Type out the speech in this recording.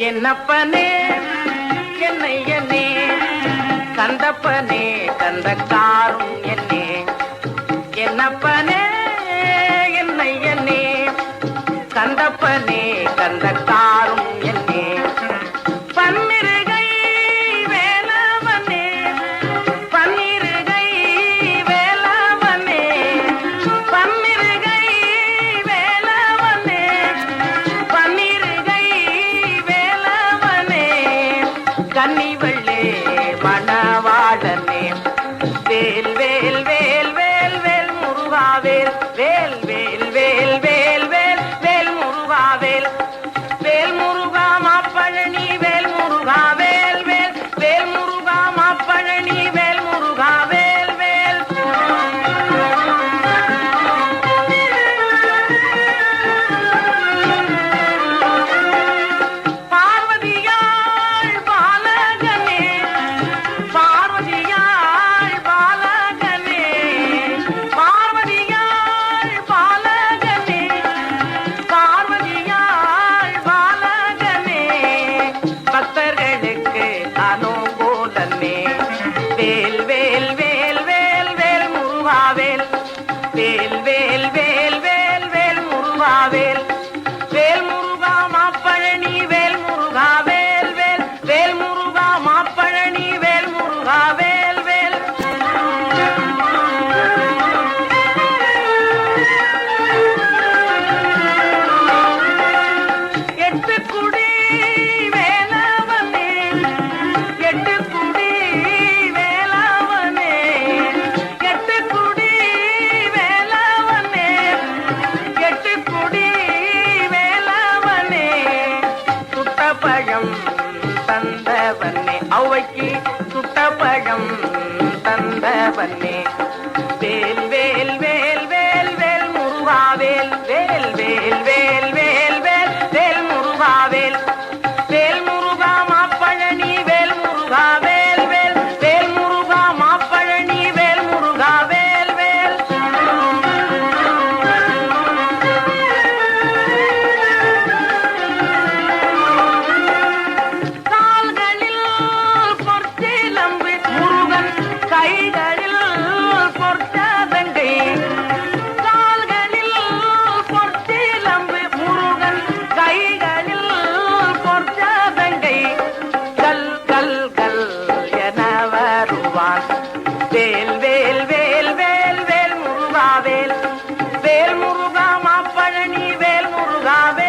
என்னப்பனே என்னையனே கந்தப்பனே கந்தக்காரும் என்னே என்னப்பனே என்னையனே கந்தப்பனே கந்தக்காரும் என்னே பன்னிருகை வேலவனே பன்னிருகை வேலவனே பன்னிருகை வேலவனே பன்னிருகை வேலவனே கன்னிவள்ளே மணவாளனே வேல் வேல் வேல் வேல் வேல் முருகாவேல் வேல் வேல் வேல் வேல் வேல் வேல் முருகாவேல் வேல் முருகா மாப்பழனி வேல் முருகா வேல் வேல் வேல் முருகா மாப்பழனி வேல் முருகா வேல் வேல் பார்வதியாள் பாலகனே பார்வதியாள் பாலகனே பார்வதியாள் பாலகனே பார்வதியாள் பாலகனே பக்தர்களுக்கு அனுகூலனே வேல் வேல் வேல் வேல் வேல் முருகாவேல் வேல் வேல் வேல் வேல் வேல் முருகாவேல் வேல் முருகா மாப்பழனி வேல் முருகா வேல் வேல் வேல் முருகா மாப்பழனி வேல் முருகா வேல் வேல் எட்டுக்குடி வேலவனே எட்டுக்குடி வேலவனே எட்டுக்குடி வேலவனே எட்டுக்குடி வேலவனே சுட்டப்பழம் தந்தவனே ஔவைக்கு சுட்டப்பழம் தந்தவனே வேல் வேல் வேல் வேல் வேல் முருகாவேல் வேல் வேல் வேல் வேல் வேல் வேல் முருகாவேல் வேல் முருகா மாப்பழனி வேல் முருகா வேல் வேல் வேல் முருகா மாப்பழனி வேல் முருகா வேல் வேல் கால்களில் பொற்சிலம்பு முருகன் கைகளில் பொற்சாதங்கை கால்களில் பொற்சிலம்பு முருகன் கைகளில் பொற்சாதங்கை கல் கல் கல் என வருவான் வேல் வேல் வேல் வேல் வேல் முருகா வேல் வேல் முருகா மாப்பழனி வேல் முருகா வேல்